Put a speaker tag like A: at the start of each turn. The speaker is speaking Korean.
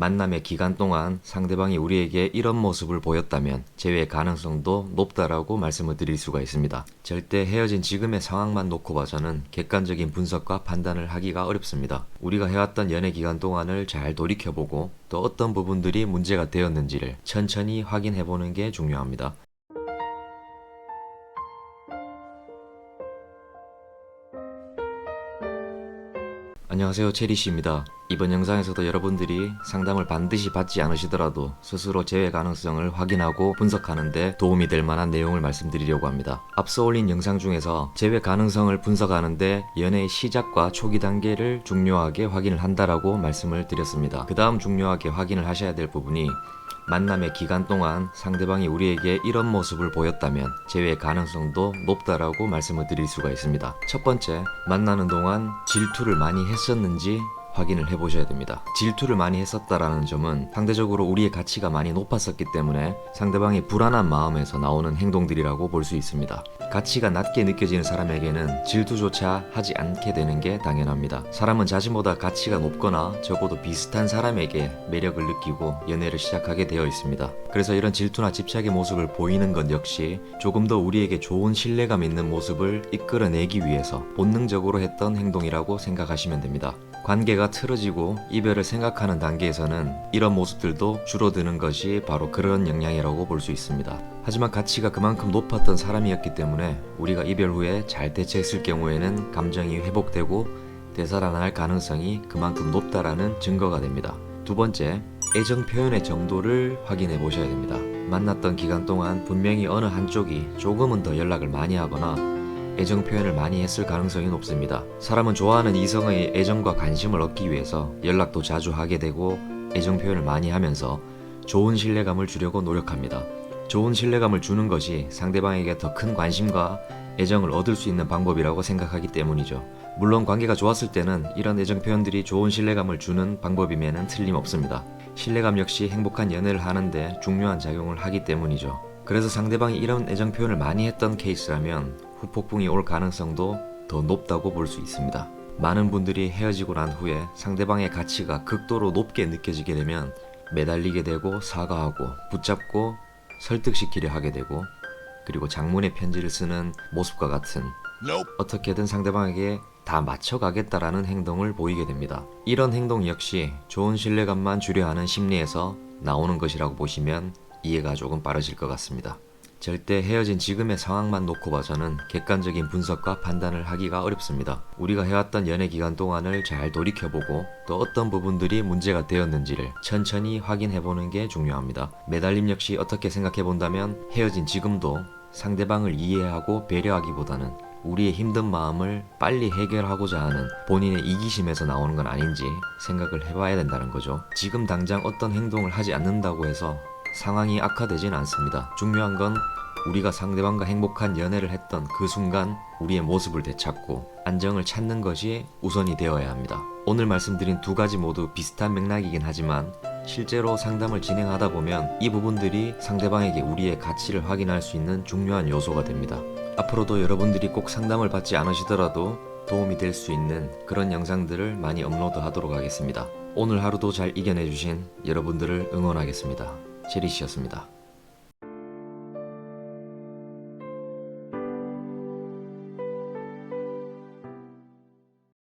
A: 만남의 기간 동안 상대방이 우리에게 이런 모습을 보였다면 재회 가능성도 높다라고 말씀을 드릴 수가 있습니다. 절대 헤어진 지금의 상황만 놓고 봐서는 객관적인 분석과 판단을 하기가 어렵습니다. 우리가 해왔던 연애 기간 동안을 잘 돌이켜보고 또 어떤 부분들이 문제가 되었는지를 천천히 확인해보는 게 중요합니다. 안녕하세요, 체리씨입니다. 이번 영상에서도 여러분들이 상담을 반드시 받지 않으시더라도 스스로 재회 가능성을 확인하고 분석하는 데 도움이 될 만한 내용을 말씀드리려고 합니다. 앞서 올린 영상 중에서 재회 가능성을 분석하는 데 연애의 시작과 초기 단계를 중요하게 확인을 한다라고 말씀을 드렸습니다. 그 다음 중요하게 확인을 하셔야 될 부분이 만남의 기간 동안 상대방이 우리에게 이런 모습을 보였다면 재회 가능성도 높다라고 말씀을 드릴 수가 있습니다. 첫 번째, 만나는 동안 질투를 많이 했었는지 확인을 해보셔야 됩니다. 질투를 많이 했었다라는 점은 상대적으로 우리의 가치가 많이 높았었기 때문에 상대방이 불안한 마음에서 나오는 행동들이라고 볼 수 있습니다. 가치가 낮게 느껴지는 사람에게는 질투조차 하지 않게 되는 게 당연합니다. 사람은 자신보다 가치가 높거나 적어도 비슷한 사람에게 매력을 느끼고 연애를 시작하게 되어 있습니다. 그래서 이런 질투나 집착의 모습을 보이는 것 역시 조금 더 우리에게 좋은 신뢰감 있는 모습을 이끌어내기 위해서 본능적으로 했던 행동이라고 생각하시면 됩니다. 관계가 틀어지고 이별을 생각하는 단계에서는 이런 모습들도 줄어드는 것이 바로 그런 영향이라고 볼 수 있습니다. 하지만 가치가 그만큼 높았던 사람이었기 때문에 우리가 이별 후에 잘 대처했을 경우에는 감정이 회복되고 되살아날 가능성이 그만큼 높다라는 증거가 됩니다. 두 번째, 애정 표현의 정도를 확인해 보셔야 됩니다. 만났던 기간 동안 분명히 어느 한쪽이 조금은 더 연락을 많이 하거나 애정 표현을 많이 했을 가능성이 높습니다. 사람은 좋아하는 이성의 애정과 관심을 얻기 위해서 연락도 자주 하게 되고 애정 표현을 많이 하면서 좋은 신뢰감을 주려고 노력합니다. 좋은 신뢰감을 주는 것이 상대방에게 더 큰 관심과 애정을 얻을 수 있는 방법이라고 생각하기 때문이죠. 물론 관계가 좋았을 때는 이런 애정 표현들이 좋은 신뢰감을 주는 방법임에는 틀림없습니다. 신뢰감 역시 행복한 연애를 하는데 중요한 작용을 하기 때문이죠. 그래서 상대방이 이런 애정 표현을 많이 했던 케이스라면 후폭풍이 올 가능성도 더 높다고 볼 수 있습니다. 많은 분들이 헤어지고 난 후에 상대방의 가치가 극도로 높게 느껴지게 되면 매달리게 되고 사과하고 붙잡고 설득시키려 하게 되고 그리고 장문의 편지를 쓰는 모습과 같은 어떻게든 상대방에게 다 맞춰가겠다라는 행동을 보이게 됩니다. 이런 행동 역시 좋은 신뢰감만 주려 하는 심리에서 나오는 것이라고 보시면 이해가 조금 빠르실 것 같습니다. 절대 헤어진 지금의 상황만 놓고 봐서는 객관적인 분석과 판단을 하기가 어렵습니다. 우리가 해왔던 연애 기간 동안을 잘 돌이켜보고 또 어떤 부분들이 문제가 되었는지를 천천히 확인해보는 게 중요합니다. 매달림 역시 어떻게 생각해본다면 헤어진 지금도 상대방을 이해하고 배려하기보다는 우리의 힘든 마음을 빨리 해결하고자 하는 본인의 이기심에서 나오는 건 아닌지 생각을 해봐야 된다는 거죠. 지금 당장 어떤 행동을 하지 않는다고 해서 상황이 악화되진 않습니다. 중요한 건 우리가 상대방과 행복한 연애를 했던 그 순간 우리의 모습을 되찾고 안정을 찾는 것이 우선이 되어야 합니다. 오늘 말씀드린 두 가지 모두 비슷한 맥락이긴 하지만 실제로 상담을 진행하다 보면 이 부분들이 상대방에게 우리의 가치를 확인할 수 있는 중요한 요소가 됩니다. 앞으로도 여러분들이 꼭 상담을 받지 않으시더라도 도움이 될 수 있는 그런 영상들을 많이 업로드 하도록 하겠습니다. 오늘 하루도 잘 이겨내주신 여러분들을 응원하겠습니다. 체리씨였습니다.